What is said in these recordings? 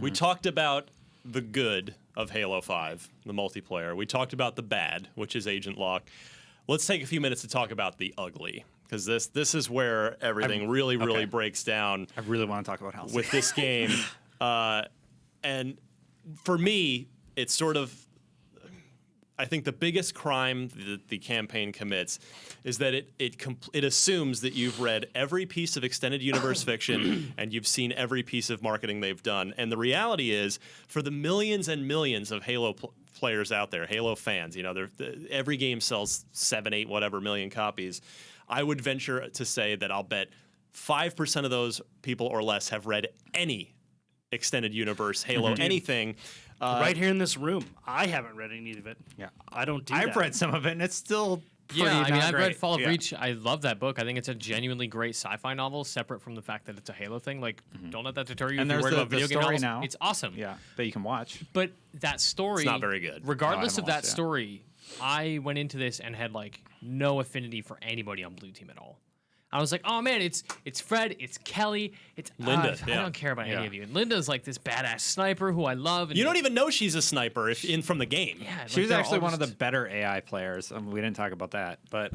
We talked about the good of Halo 5, the multiplayer. We talked about the bad, which is Agent Locke. Let's take a few minutes to talk about the ugly, because this is where everything really breaks down. I really want to talk about Halsey with this game. And for me, it's sort of, I think the biggest crime that the campaign commits is that it assumes that you've read every piece of extended universe fiction and you've seen every piece of marketing they've done. And the reality is, for the millions and millions of Halo players out there, Halo fans, every game sells 7, 8, whatever million copies. I would venture to say that I'll bet 5% of those people or less have read any extended universe Halo anything. Right here in this room, I haven't read any of it. Yeah, I don't do I've that. read some of it, and it's still pretty I've read Fall of Yeah. Reach. I love that book. I think it's a genuinely great sci-fi novel, separate from the fact that it's a Halo thing. Like, don't let that deter you. And if you're there's worried the about video game story novels. now. It's awesome. Yeah, that you can watch. But that story, It's not very good. Regardless No, I of that haven't watched it. story, I went into this and had like no affinity for anybody on Blue Team at all. I was like, oh man, it's Fred, it's Kelly, it's Linda, I don't care about any of you. And Linda's like this badass sniper who I love. And You don't even know she's a sniper from the game. Yeah, She was they're actually all one of the just- better AI players. We didn't talk about that, but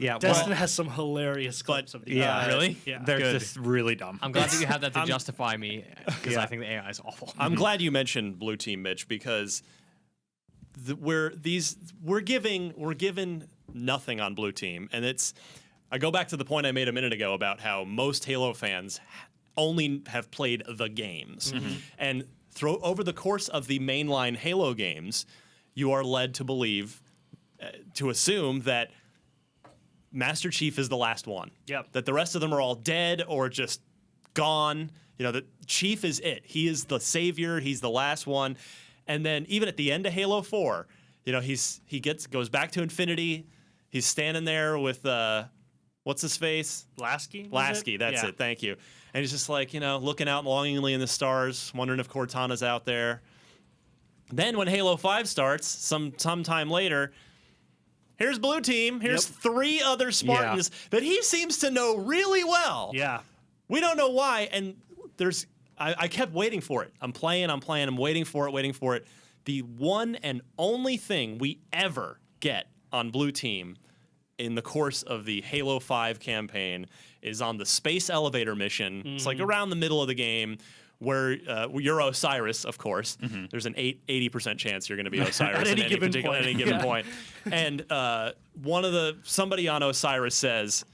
yeah, Destin has some hilarious clips of these. yeah, really? Yeah. they're Good. just really dumb. I'm glad that you have that to justify me because I think the AI is awful. I'm glad you mentioned Blue Team, Mitch, because we're given nothing on Blue Team, and it's. I go back to the point I made a minute ago about how most Halo fans only have played the games, and over the course of the mainline Halo games, you are led to believe, to assume that Master Chief is the last one. Yep. That the rest of them are all dead or just gone. That Chief is it. He is the savior. He's the last one. And then even at the end of Halo 4, he goes back to Infinity. He's standing there with what's his face? Lasky? Lasky, that's it. Thank you. And he's just like, looking out longingly in the stars, wondering if Cortana's out there. Then when Halo 5 starts, sometime later, here's Blue Team. Here's 3 other Spartans that he seems to know really well. Yeah. We don't know why, and I kept waiting for it. I'm playing, I'm waiting for it. The one and only thing we ever get on Blue Team in the course of the Halo 5 campaign is on the space elevator mission. It's like around the middle of the game where you're Osiris, of course. There's an 80% chance you're going to be Osiris At any given point. And somebody on Osiris says,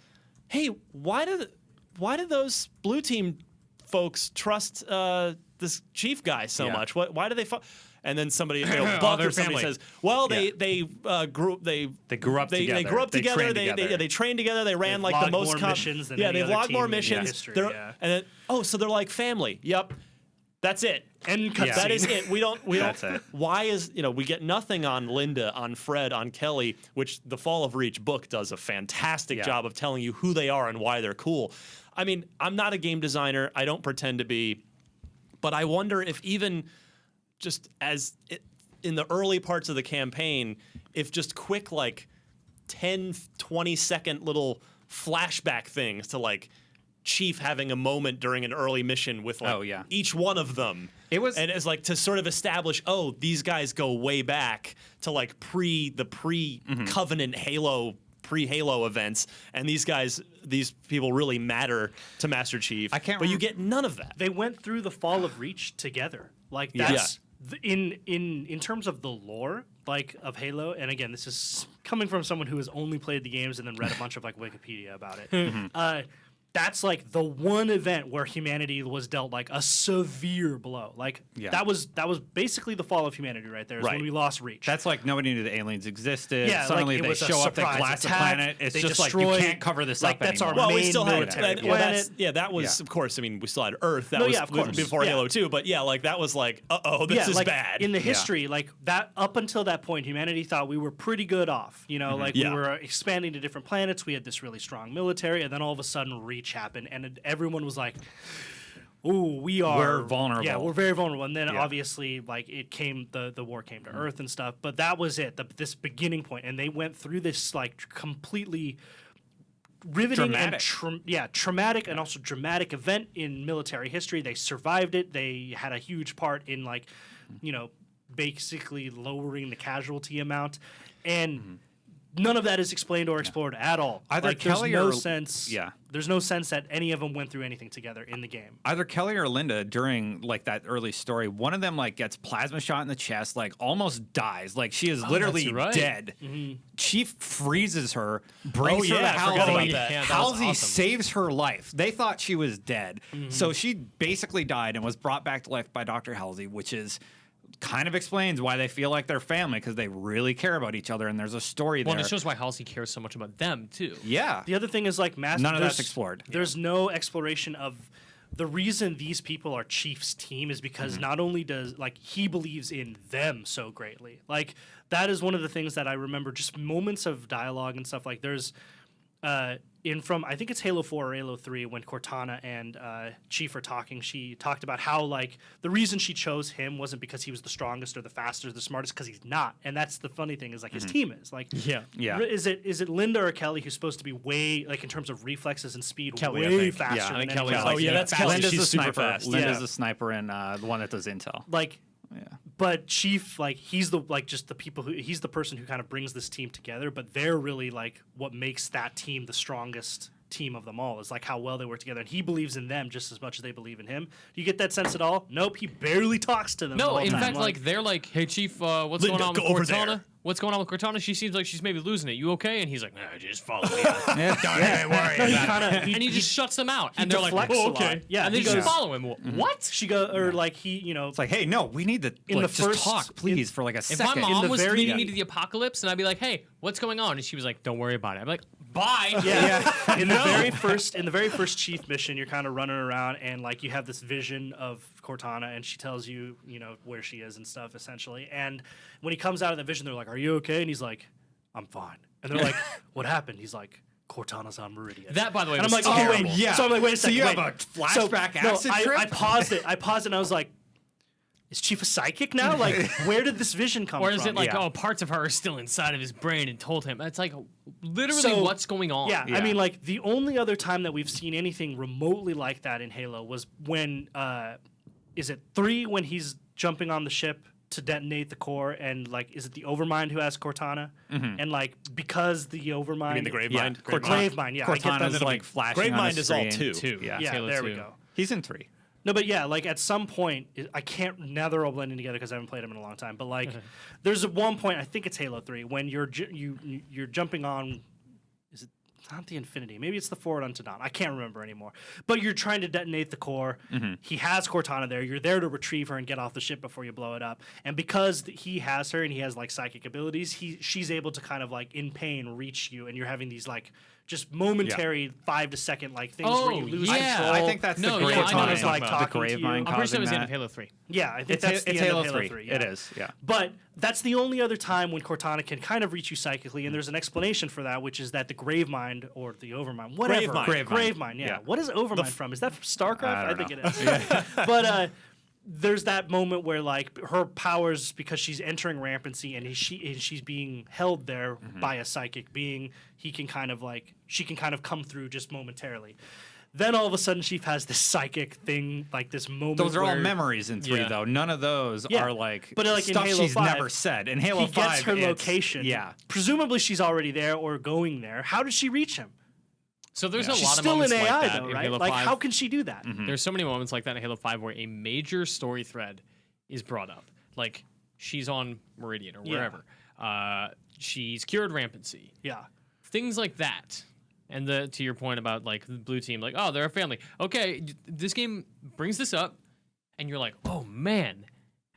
hey, why do those Blue Team folks trust this chief guy so much? Why do they? And then somebody, Buck or somebody says, "Well, they grew up together. They trained together. They ran like the most missions than they've logged more in missions. history, And then so they're like family. Yep, that's it. And that is it. We don't. That's it. Why is we get nothing on Linda, on Fred, on Kelly, which the Fall of Reach book does a fantastic job of telling you who they are and why they're cool. I mean, I'm not a game designer. I don't pretend to be, but I wonder if even just in the early parts of the campaign, if just quick 10, 20 second little flashback things to Chief having a moment during an early mission with each one of them. It was, and as to sort of establish, these guys go way back to pre-Covenant Halo, pre-Halo events, and these people really matter to Master Chief. But you get none of that. They went through the Fall of Reach together. That's in terms of the lore of Halo, and again, this is coming from someone who has only played the games and then read a bunch of Wikipedia about it. That's the one event where humanity was dealt a severe blow. That was basically the fall of humanity right there. Is when we lost Reach. That's nobody knew the aliens existed. Yeah, suddenly it they was a show up, they surprise glass the attack, planet. It's they just destroyed, you can't cover this up that's anymore. our Well, we main still had military planet. that was of course. I mean, we still had Earth. That of course. before Halo 2. But that was this is bad. In the history, that up until that point, humanity thought we were pretty good off. We were expanding to different planets. We had this really strong military, and then all of a sudden, Reach happened, and everyone was like, "Ooh, we're vulnerable." Yeah, we're very vulnerable." And then obviously, the war came to Earth and stuff. But that was it. This beginning point, and they went through this completely riveting Dramatic. and traumatic and also dramatic event in military history. They survived it. They had a huge part in like, basically lowering the casualty amount, and none of that is explained or explored at all. Either like, Kelly there's no or- sense. yeah. There's no sense that any of them went through anything together in the game. Either Kelly or Linda during like that early story, one of them like gets plasma shot in the chest, like almost dies, like she is literally right. dead. Chief freezes her, brings her to I forgot Halsey. about that. Yeah, that was Halsey awesome. saves her life. They thought she was dead, so she basically died and was brought back to life by Dr. Halsey, which is kind of explains why they feel like they're family because they really care about each other, and there's a story Well, there. and it shows why Halsey cares so much about them too. Yeah. The other thing is like None of that's explored. There's no exploration of the reason these people are Chief's team is because not only does like he believes in them so greatly. Like that is one of the things that I remember, just moments of dialogue and stuff. Like there's I think it's Halo 4 or Halo 3 when Cortana and Chief are talking, she talked about how like the reason she chose him wasn't because he was the strongest or the fastest or the smartest, because he's not. And that's the funny thing is like his team is like Yeah. Yeah. Is it Linda or Kelly who's supposed to be way like in terms of reflexes and speed Kelly, I way think. faster Yeah, I than think anyone Kelly's else? like- Oh yeah, that's Kelly. Linda's She's a super sniper. fast. Linda's Yeah. a sniper and the one that does intel. Like Yeah. but Chief, like he's the like just the people who he's the person who kind of brings this team together, but they're really like what makes that team the strongest team of them all is like how well they work together, and he believes in them just as much as they believe in him. Do you get that sense at all? Nope, he barely talks to them. the No, whole in time. fact, like they're like, "Hey, Chief, what's Linda, going on with go over Cortana? there." What's going on with Cortana? She seems like she's maybe losing it. You okay?" And he's like, "Nah, just follow me." Don't even worry no, he about it. kind of and he just shuts them out. he And they're like, deflects "Oh, a lot. okay." Yeah, And they he just goes- follow him. What? She go or like he, you know, It's like, hey, no, we need to In like, the just first- talk, please, for like a If second. my mom the was very- leading me to the apocalypse, and I'd be like, "Hey, what's going on?" And she was like, "Don't worry about it." I'm like, "Bye." Yeah. In the very first Chief mission, you're kind of running around and like you have this vision of Cortana, and she tells you, where she is and stuff, essentially. And when he comes out of the vision, they're like, "Are you okay?" And he's like, "I'm fine." And they're like, "What happened?" He's like, "Cortana's on Meridian." That, by the way, and I'm was like, "Oh terrible. wait, Yeah. So I'm like, "Wait a So second." you have wait. a flashback acid I trip? paused it, and I was like, "Is Chief a psychic now? Like, where did this vision come Or from?" is it like, Yeah. oh, parts of her are still inside of his brain and told him? It's like literally So- what's going on. Yeah, Yeah. I mean, like the only other time that we've seen anything remotely like that in Halo was when, is it 3 when he's jumping on the ship to detonate the core, and like, is it the Overmind who has Cortana? And like, because the Overmind, You mean the Grave Yeah, Mind? Gravemind, yeah, I get Cortana's that. like flashing Grave on Mind the is all screen. two. Yeah. Yeah, Halo there 2. we go. He's in 3. No, but yeah, like at some point, I can't. Now they're all blending together because I haven't played them in a long time. But like, there's at one point, I think it's Halo 3, when you're jumping on. Is it not the Infinity? Maybe it's the Forward Unto Dawn. I can't remember anymore. But you're trying to detonate the core. He has Cortana there. You're there to retrieve her and get off the ship before you blow it up. And because he has her and he has like psychic abilities, she's able to kind of like in pain reach you, and you're having these like just momentary 5 to second like things where you Oh, lose yeah. control. I think that's No, the yeah, grave I know what mind. you're talking about. Talking The to grave you. mind I'm pretty sure it was the causing end of that. Halo 3. Yeah, I think It's, that's the it's end Halo of Halo 3. 3. Yeah. It is, yeah. But that's the only other time when Cortana can kind of reach you psychically, and there's an explanation for that, which is that the Grave Mind or the Overmind, whatever. Gravemind. Gravemind, yeah. Yeah. What is Overmind from? Is that from StarCraft? I I don't think know. it is. But there's that moment where like her powers, because she's entering rampancy and she's being held there by a psychic being, she can kind of come through just momentarily. Then all of a sudden, Chief has this psychic thing, like this moment. Those are all where memories in 3, Yeah. though. None of those Yeah. are like But, like, in stuff Halo she's 5, never said. In Halo he 5, gets her it's- location. Yeah. Presumably, she's already there or going there. How does she reach him? So there's a She's lot of still moments in AI, like that though, in right? Halo Like, 5. how can she do that? There's so many moments like that in Halo 5 where a major story thread is brought up. Like, she's on Meridian or Yeah. wherever. She's cured rampancy. Yeah. Things like that. And to your point about, like, the blue team, like, oh, they're a family. Okay, this game brings this up, and you're like, oh, man.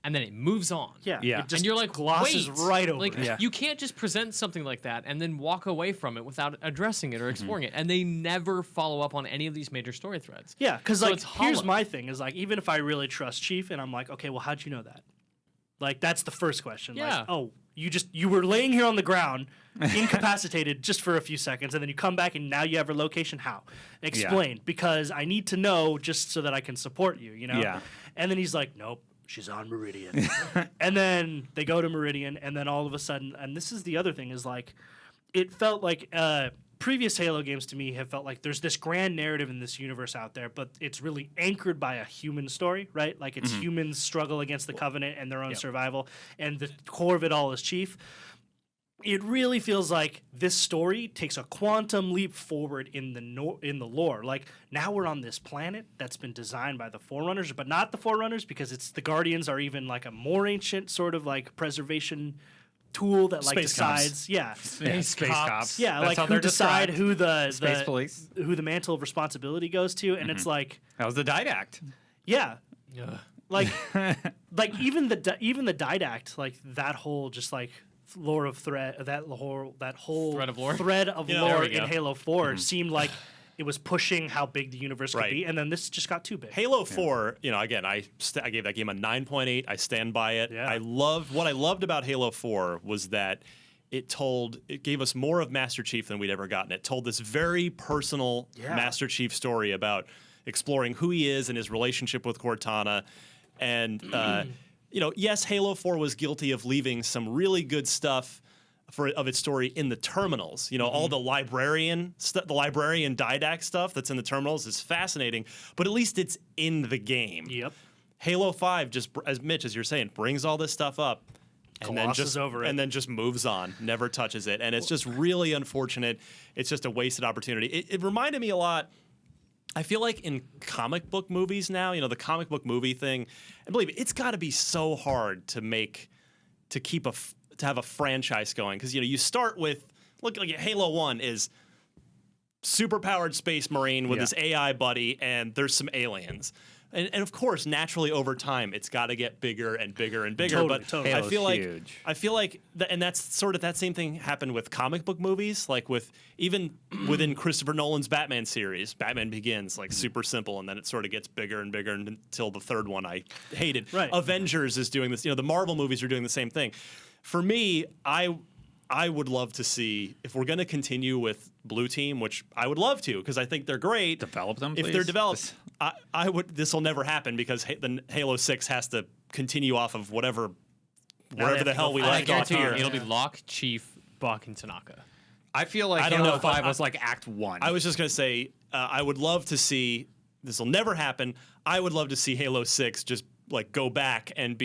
And then it moves on. Yeah. Yeah. It just And you're like, glosses wait, right over like, it. Yeah. you can't just present something like that and then walk away from it without addressing it or exploring it. And they never follow up on any of these major story threads. Yeah, because So like it's here's hollow. my thing is like even if I really trust Chief and I'm like, okay, well, how'd you know that? Like that's the first question. Yeah. Like, oh, you were laying here on the ground, incapacitated just for a few seconds, and then you come back and now you have her location. How? Explain, because I need to know just so that I can support you. Yeah. And then he's like, nope. She's on Meridian. And then they go to Meridian, and then all of a sudden, and this is the other thing, is like, it felt like previous Halo games to me have felt like there's this grand narrative in this universe out there, but it's really anchored by a human story, right? Like it's humans struggle against the Covenant and their own survival, and the core of it all is Chief. It really feels like this story takes a quantum leap forward in the lore. Like now we're on this planet that's been designed by the Forerunners, but not the Forerunners, because it's the Guardians are even like a more ancient sort of like preservation tool that like Space decides, cops. Yeah, space cops. yeah, That's like how who they're decide described. who the Space police. who the mantle of responsibility goes to, and it's like, That was the didact. yeah, Ugh. like like even the didact, like that whole just like lore of thread, that whole Thread of lore? thread of Yeah, lore there we in go. Halo 4 seemed like it was pushing how big the universe could Right. be, and then this just got too big. Halo 4, again, I gave that game a 9.8. I stand by it. Yeah. What I loved about Halo 4 was that it gave us more of Master Chief than we'd ever gotten. It told this very personal Master Chief story about exploring who he is and his relationship with Cortana. And, yes, Halo 4 was guilty of leaving some really good stuff of its story in the terminals. All the librarian didact stuff that's in the terminals is fascinating, but at least it's in the game. Yep. Halo 5 just, as Mitch, as you're saying, brings all this stuff up and then Glosses just over it. and then just moves on, never touches it, and it's just really unfortunate. It's just a wasted opportunity. It reminded me a lot. I feel like in comic book movies now, the comic book movie thing, and believe me, it's got to be so hard to have a franchise going, because you start with like Halo 1 is super powered space marine with his AI buddy, and there's some aliens. And of course, naturally over time, it's got to get bigger and bigger and bigger. Totally, but totally. Halo's huge. I feel like, and that's sort of that same thing happened with comic book movies, like even within Christopher Nolan's Batman series. Batman Begins, like super simple, and then it sort of gets bigger and bigger until the third one I hated. Right. Avengers is doing this. The Marvel movies are doing the same thing. For me, I would love to see, if we're going to continue with Blue Team, which I would love to, because I think they're great. Develop them, If please. they're developed, I would. This will never happen, because the Halo 6 has to continue off of wherever they have the to hell go we find I left off guarantee you, here. it'll be Locke, Chief, Buck, and Tanaka. I feel like I don't Halo know, but 5 was like Act 1. I was just going to say, I would love to see, this will never happen, I would love to see Halo 6 just like go back and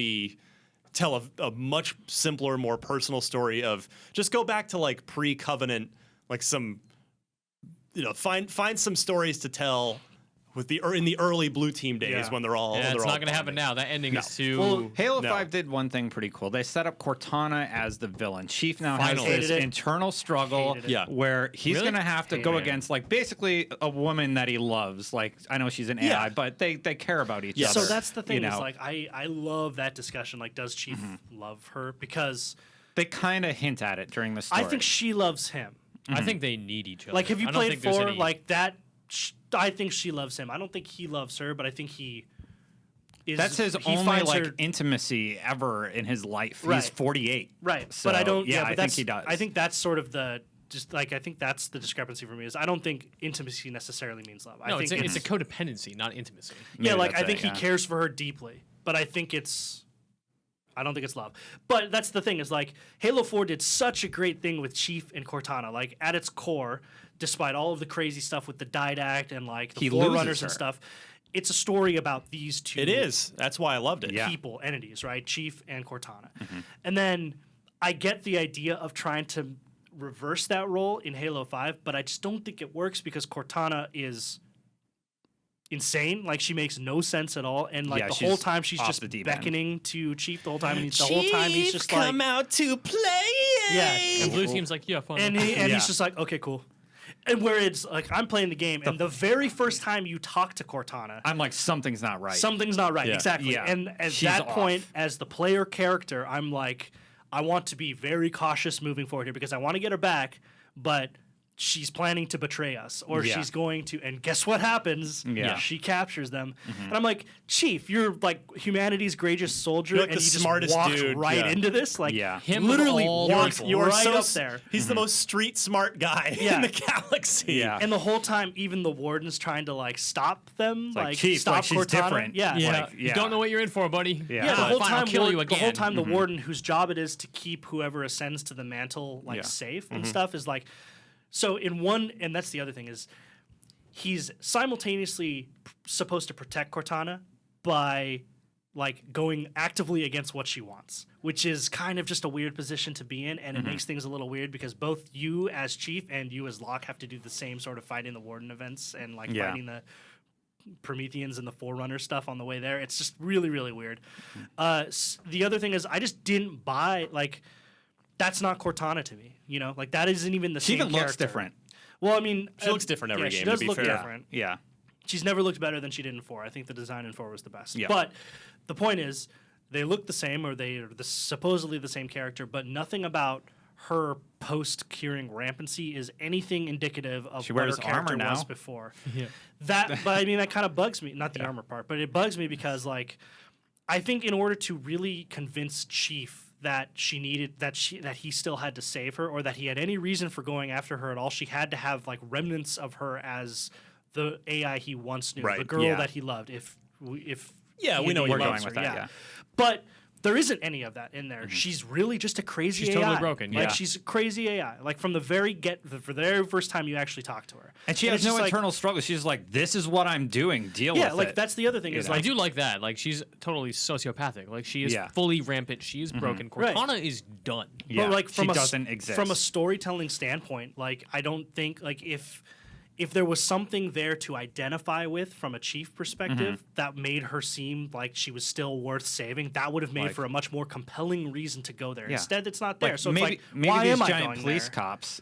tell a much simpler, more personal story of, just go back to like pre-Covenant, like some, find some stories to tell in the early Blue Team days, Yeah. when they're all. Yeah, they're it's all not going to happen bonding. now. That ending is too. Well, Halo No. 5 did one thing pretty cool. They set up Cortana as the villain. Chief now has Finally. this Hated it. internal struggle Hated it. Yeah. where he's Really? going to have to Hated go it. against, like, basically a woman that he loves. Like, I know she's an AI, Yeah. but they care about each Yeah. other. So that's the thing, you is know? like I love that discussion. Like, does Chief love her? Because They kind of hint at it during the story. I think she loves him. I think they need each other. Like, have you I don't played think there's 4? any- Like that. I think she loves him. I don't think he loves her, but I think he is. That's his he only, finds like, her- intimacy ever in his life. Right. He's 48. right. So, but I don't. yeah, but I think that's- he does. I think that's sort of I think that's the discrepancy for me. Is I don't think intimacy necessarily means love. no, I think it's a codependency, not intimacy. yeah, Maybe like I that's think it, he yeah. cares for her deeply, but I don't think it's love. But that's the thing, is like Halo 4 did such a great thing with Chief and Cortana. Like, at its core, despite all of the crazy stuff with the didact and like the He loses Forerunners and her. stuff, it's a story about these two It is. That's why I loved it. Yeah. people, entities, right? Chief and Cortana. And then I get the idea of trying to reverse that role in Halo 5, but I just don't think it works, because Cortana is insane. Like, she makes no sense at all, and like Yeah, the she's whole time she's off just the deep end. beckoning to Chief the whole time, and the whole time he's just like, come out to play. yeah, And Blue Team's like, yeah, fun. and Yeah. he's just like, okay, cool. And where it's like, I'm playing the game, and the very first time you talk to Cortana, I'm like, something's not right. something's not right. Yeah. Exactly. Yeah. And at She's that off. point, as the player character, I'm like, I want to be very cautious moving forward here, because I want to get her back, but she's planning to betray us, or Yeah. she's going to, and guess what happens? Yeah. She captures them. And I'm like, Chief, you're like humanity's greatest soldier, You're like and the you just smarest walked dude. right Yeah. into this. Like, Yeah. Him of literally all walked people. You are right so up there. He's the most street smart guy Yeah. in the galaxy. Yeah. And the whole time, even the warden's trying to like stop them, like, Chief, stop like, she's Cortana. different. Yeah, yeah, like, you yeah. don't know what you're in for, buddy. Yeah. Yeah, the But whole fine, time, I'll kill you the whole again. time, the warden, whose job it is to keep whoever ascends to the mantle like Yeah. safe and stuff, is like So in one, and that's the other thing is, he's simultaneously supposed to protect Cortana by like going actively against what she wants, which is kind of just a weird position to be in, and it makes things a little weird because both you as Chief and you as Locke have to do the same sort of fighting the Warden events and like fighting the Prometheans and the Forerunner stuff on the way there. It's just really, really weird. The other thing is I just didn't buy, like, that's not Cortana to me, you know? Like, that isn't even the She same even looks character. different. Well, I mean... She looks different every game, she does to be look fair. different. Yeah. She's never looked better than she did in 4. I think the design in 4 was the best. Yeah. But the point is, they look the same, or they are supposedly the same character, but nothing about her post-curing rampancy is anything indicative of She what her wears character armor was now. before. But I mean, that kind of bugs me. Not the armor part, but it bugs me because, like, I think in order to really convince Chief that she needed that he still had to save her, or that he had any reason for going after her at all, she had to have like remnants of her as the AI he once knew, Right. the girl Yeah. that he loved. If Yeah, we he know indeed you're loves going her, with that, yeah. But there isn't any of that in there. She's really just a crazy She's AI. totally broken, Like yeah. she's a crazy AI. Like from the very for the very first time you actually talk to her, And she has it's no just like- internal struggle. She's like, this is what I'm doing. Deal Yeah, with like it. that's the other thing is know? I like do like that. Like she's totally sociopathic. Like she is Yeah. fully rampant. She is broken. Right. Cortana is done. Yeah, but like she from doesn't exist. from a storytelling standpoint, like I don't think like if there was something there to identify with from a Chief perspective that made her seem like she was still worth saving, that would have made Like- for a much more compelling reason to go there. Yeah. Instead, it's not there. Like, So maybe, it's like, maybe why these am I giant going police there? cops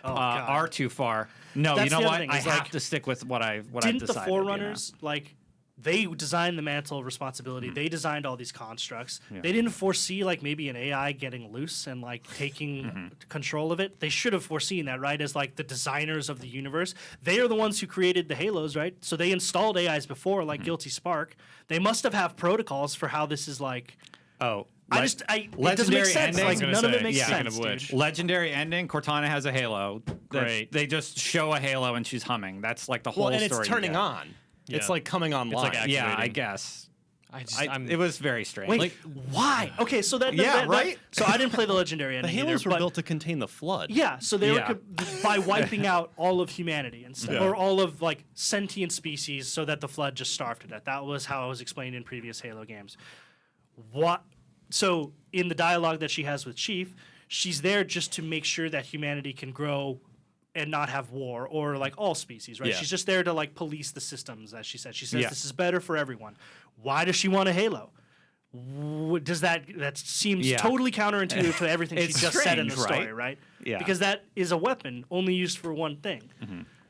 God. are too far. No, That's you know the other what? thing, I is, have like, to stick with what I've Didn't decided. the Forerunners like? They designed the mantle of responsibility. They designed all these constructs. They didn't foresee like maybe an AI getting loose and like taking control of it. They should have foreseen that, right? As like the designers of the universe, they are the ones who created the Halos, right? So they installed AIs before, like Guilty Spark. They must have protocols for how this is like. Oh, It doesn't make legendary sense. ending. Like I was gonna none of say, it makes yeah. sense. Speaking of which. Dude. legendary ending. Cortana has a halo. Great. They just show a halo and she's humming. That's like the whole Well, and story. it's you turning get. on. It's Yeah. like coming online. like Yeah, I activating. guess. I'm, It was very strange. Wait, Like- why? Okay, so Yeah, right? so I didn't play the legendary the ending Halos either, were but built to contain the flood. yeah, so they Yeah. were by wiping out all of humanity and stuff, Yeah. or all of like sentient species, so that the flood just starved to death. That was how it was explained in previous Halo games. What? So in the dialogue that she has with Chief, she's there just to make sure that humanity can grow and not have war, or like all species, right? Yeah. She's just there to like police the systems, as she said. She says Yeah. this is better for everyone. Why does she want a Halo? Does that seems Yeah. totally counterintuitive to everything she It's just said in the strange, story, right? Yeah. Because that is a weapon only used for one thing.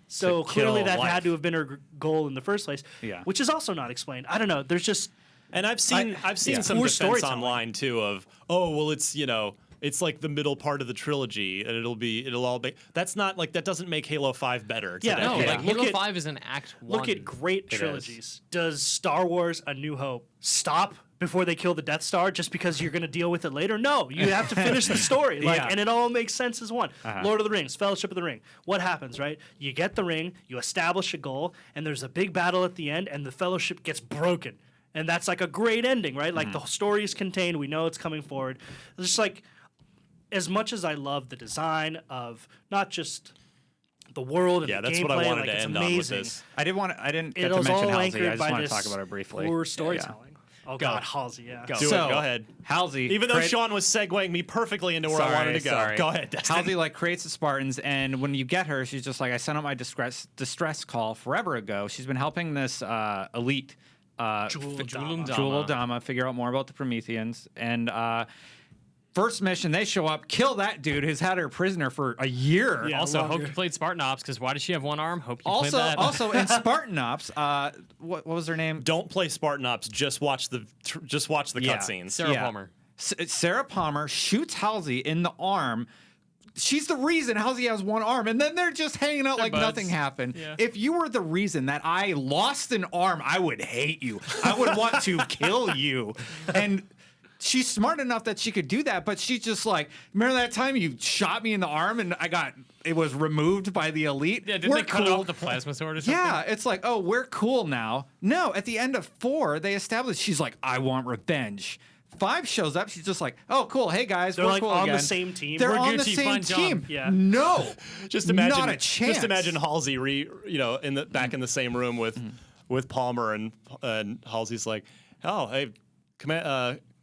So To clearly kill that life. had to have been her goal in the first place. Yeah. Which is also not explained. I don't know. There's just And I've seen yeah. some Poor defense storytelling. online too of, oh well, it's like the middle part of the trilogy and it'll all be. That's not like that doesn't make Halo 5 better. Yeah, today. no, Yeah. like Look Halo at- 5 is an act one. look at great It is. trilogies. Does Star Wars A New Hope stop before they kill the Death Star just because you're going to deal with it later? No, you have to finish the story. Like, Yeah. and it all makes sense as one. Lord of the Rings, Fellowship of the Ring. What happens, right? You get the ring, you establish a goal, and there's a big battle at the end, and the Fellowship gets broken. And that's like a great ending, right? Like the story is contained, we know it's coming forward. It's just like, as much as I love the design of not just the world and Yeah, the that's gameplay, what I wanted like to it's end on with amazing. this. I didn't get It to was mention all Halsey. I anchored just by want to this talk about her briefly. poor storytelling. Oh God, Go. Halsey, yeah. Go. Do it. So, Go ahead. Halsey, Even though Sean was segueing me perfectly into where I wanted to go. Sorry. Go ahead, Destin. Halsey like creates the Spartans, and when you get her, she's just like, I sent out my distress call forever ago. She's been helping this elite Jewel Jewel Dama figure out more about the Prometheans. And first mission, they show up, kill that dude who's had her prisoner for a year. Yeah. Also, longer. hope you played Spartan Ops, because why does she have one arm? Hope you played that. Also in Spartan Ops, what was her name? Don't play Spartan Ops. Just watch the Yeah. cutscenes. Sarah Yeah. Palmer. Sarah Palmer shoots Halsey in the arm. She's the reason Halsey has one arm, and then they're just hanging out like buds. nothing happened. Yeah. If you were the reason that I lost an arm, I would hate you. I would want to kill you. And she's smart enough that she could do that, but she's just like, remember that time you shot me in the arm and it was removed by the elite? Yeah, didn't We're they cut it cool. off with the plasma sword or something? Yeah, it's like, oh, we're cool now. No, at the end of 4, they established she's like, I want revenge. 5 shows up. She's just like, "Oh, cool. Hey guys, They're we're like cool on again." the same team. They're We're on the Gucci, same fine job. team. Yeah. No, Just imagine, not a chance. Just imagine Halsey, back in the same room with Palmer, and Halsey's like, "Oh, hey,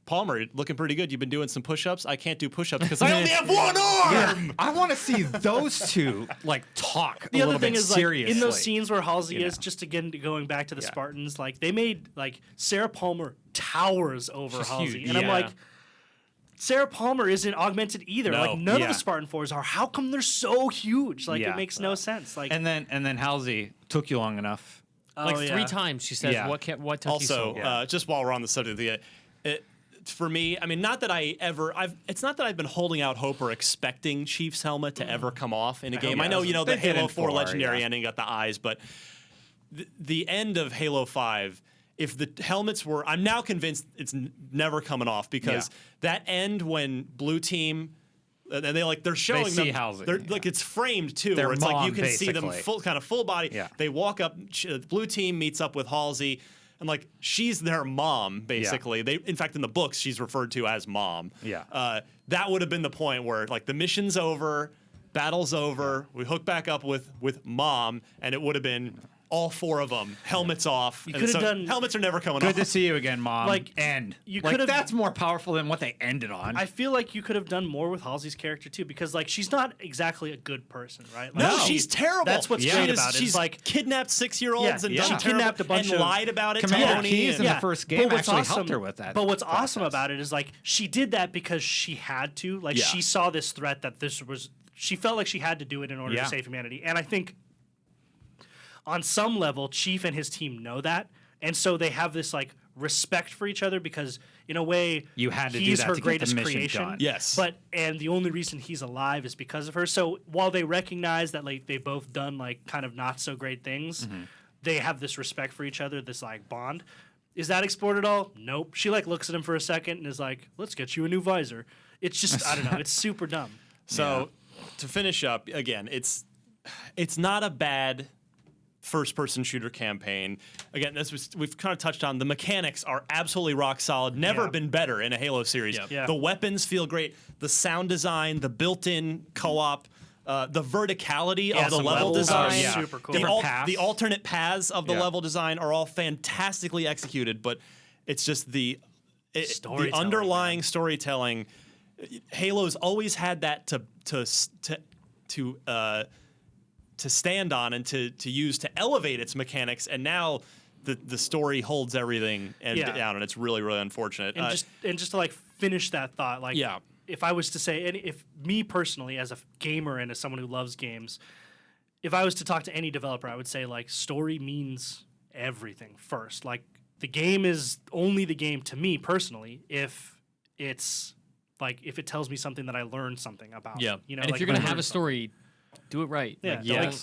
Palmer, you're looking pretty good. You've been doing some push-ups. I can't do push-ups because I only have one arm." I want to see those two like talk The a other little thing bit is like seriously. in those scenes where Halsey You is know. just again going back to the Spartans, like they made like Sarah Palmer towers over She's Halsey, huge. and I'm Yeah. like, Sarah Palmer isn't augmented either. No. Like none of Yeah. the Spartan 4s are. How come they're so huge? Like Yeah. it makes no sense. Like and then Halsey took you long enough. Like oh, 3 yeah. times she says, Yeah. what took you so Also, long? just while we're on the subject of for me, I mean, not that it's not that I've been holding out hope or expecting Chief's helmet to ever come off in a game. I know, the They did Halo in 4 4, legendary yeah. ending got the eyes, but the end of Halo 5, if the helmets were, I'm now convinced it's never coming off because that end when Blue Team, and they're showing see them, Halsey, they're, yeah. like it's framed too, Their where it's like you mom, can see them basically. full body. Yeah. They walk up, Blue Team meets up with Halsey. And like she's their mom, basically. They, in fact, in the books, she's referred to as mom. Yeah. That would have been the point where like the mission's over, battle's over. We hook back up with mom, and it would have been all 4 of them, helmets off. You And could have so done- helmets are never coming Good off. to see you again, Mom. Like, end. you like could've- that's more powerful than what they ended on. I feel like you could have done more with Halsey's character too, because like she's not exactly a good person, right? Like, No, she- she's terrible. That's what's Yeah. great She is- about it. She's It's like kidnapped 6-year-olds and Yeah, done she terrible- kidnapped a bunch and of- lied about it to Commander Tony. Keyes and- in the first game But what's actually awesome, helped her with that. But what's awesome process. about it is like she did that because she had to. Like Yeah. she saw this threat that she felt like she had to do it in order Yeah. to save humanity. And I think on some level, Chief and his team know that, and so they have this like respect for each other because in a way You had to do he's that her to get the greatest mission creation. done. Yes. And the only reason he's alive is because of her. So while they recognize that like they've both done like kind of not so great things, they have this respect for each other, this like bond. Is that explored at all? Nope. She like looks at him for a second and is like, "Let's get you a new visor." It's just I don't know. It's super dumb. So to finish up, again, it's not a bad first-person shooter campaign. Again, we've kind of touched on. The mechanics are absolutely rock solid. Never Yeah. been better in a Halo series. Yep. Yeah. The weapons feel great. The sound design, the built-in co-op, the verticality Yeah, of the some level levels are design, super cool. the, Different paths. the alternate paths of the Yeah. level design are all fantastically executed. But it's just the Storytelling, underlying man. storytelling. Halo's always had that to stand on and to use to elevate its mechanics, and now the story holds everything down, and it's really really unfortunate. And just to like finish that thought, like Yeah. if I was to say, and if me personally as a gamer and as someone who loves games, if I was to talk to any developer, I would say like story means everything first. Like the game is only the game to me personally if it's like if it tells me something that I learned something about. Yeah. You know, and if like, you're going I to have learned a story, do it right. Yeah, Like, yeah. don't- Like,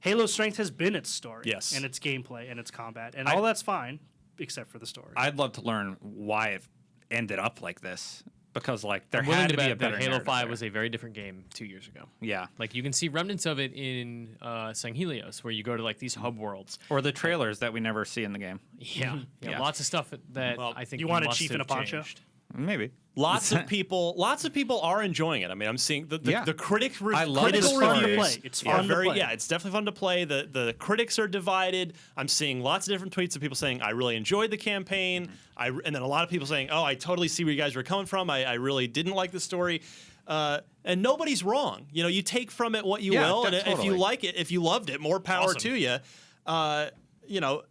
Halo's strength has been its story, Yes. and its gameplay and its combat, and all that's fine except for the story. I'd love to learn why it ended up like this because like there I'm willing had to to be a bet better that Halo narrative 5 there. was a very different game 2 years ago. Yeah. Like you can see remnants of it in Sang Helios, where you go to like these hub worlds. Or the trailers that we never see in the game. Yeah, Yeah. lots of stuff that Well, I think you want a must chief in have a poncho? changed. Maybe. lots of people are enjoying it. I mean, I'm seeing the Yeah. critic I love critical It is fun to reviews play. It's are fun to very play. yeah, it's definitely fun to play. The critics are divided. I'm seeing lots of different tweets of people saying I really enjoyed the campaign. And then a lot of people saying, oh, I totally see where you guys were coming from. I really didn't like the story. And nobody's wrong. You know, you take from it what you Yeah, will, and if you totally. like it, if you loved it, more power Awesome. to you. You know,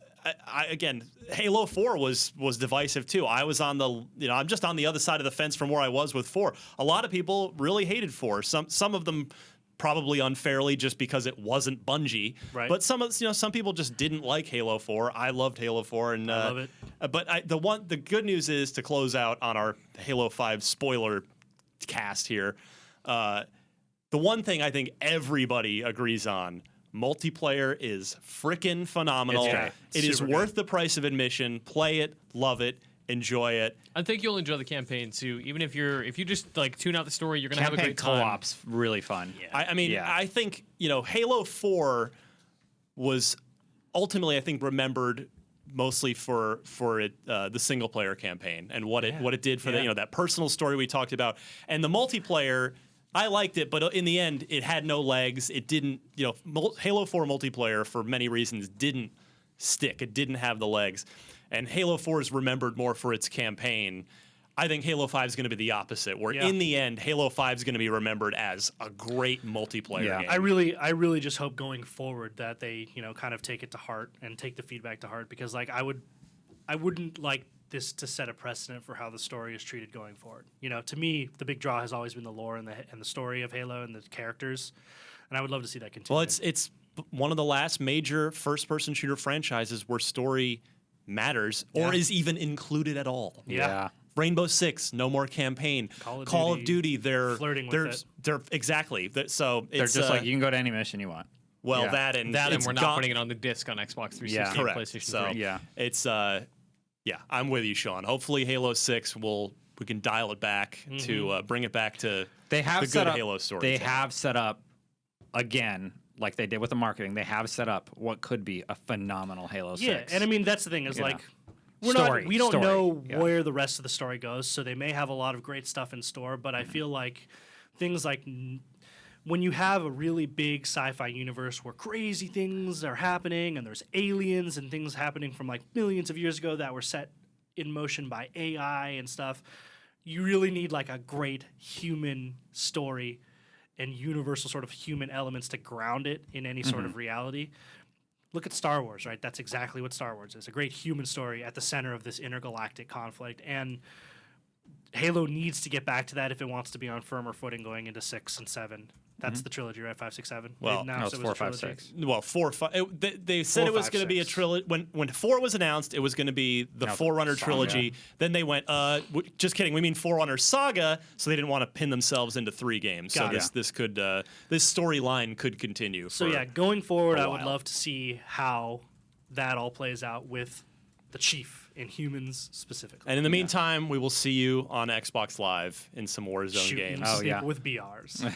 again, Halo 4 was divisive too. I was on I'm just on the other side of the fence from where I was with 4. A lot of people really hated 4. Some of them probably unfairly just because it wasn't Bungie. Right. But some people just didn't like Halo 4. I loved Halo 4 and I love it. But the good news is, to close out on our Halo 5 spoiler cast here, the one thing I think everybody agrees on: multiplayer is frickin' phenomenal. It's great. It is Super worth the price of admission. Play it, love it, enjoy it. I think you'll enjoy the campaign too. Even if you just like tune out the story, you're gonna have a Campaign great time. co-op's really fun. Yeah. I mean, Yeah. I think Halo 4 was ultimately, I think, remembered mostly for the single player campaign and what it did for that personal story we talked about, and the multiplayer. I liked it, but in the end, it had no legs. It didn't, Halo 4 multiplayer for many reasons didn't stick. It didn't have the legs, and Halo 4 is remembered more for its campaign. I think Halo 5 is going to be the opposite, where in the end, Halo 5 is going to be remembered as a great multiplayer game. I really just hope going forward that they, kind of take it to heart and take the feedback to heart, because like I wouldn't like this to set a precedent for how the story is treated going forward. To me, the big draw has always been the lore and the story of Halo and the characters, and I would love to see that continue. Well, it's one of the last major first-person shooter franchises where story matters or is even included at all. Yeah. Rainbow Six, no more campaign. Call of Duty, they're flirting with it. They're exactly. So They're it's just like, you can go to any mission you want. Well, that and we're not putting it on the disc on Xbox 360 and correct. PlayStation 3. So it's I'm with you, Sean. Hopefully, Halo 6 we can dial it back to bring it back to the good Halo story. They have set up again, like they did with the marketing. They have set up what could be a phenomenal Halo 6. Yeah, and I mean that's the thing is we don't know where the rest of the story goes, so they may have a lot of great stuff in store, but I feel like things like when you have a really big sci-fi universe where crazy things are happening and there's aliens and things happening from like millions of years ago that were set in motion by AI and stuff, you really need like a great human story and universal sort of human elements to ground it in any sort of reality. Look at Star Wars, right? That's exactly what Star Wars is. A great human story at the center of this intergalactic conflict. And Halo needs to get back to that if it wants to be on firmer footing going into 6 and 7. That's the trilogy, right? 5, 6, 7. Well, no, it's 4, 5, 6. Well, 4, 5. They said 4, it was 5, going to be a 6. trilogy. When 4 was announced, it was going to be the Forerunner trilogy. Then they went, just kidding. We mean Forerunner Saga. So they didn't want to pin themselves into 3 games. So this storyline could continue. So going forward, I would love to see how that all plays out with the Chief and humans specifically. And in the meantime, we will see you on Xbox Live in some Warzone games. With BRs.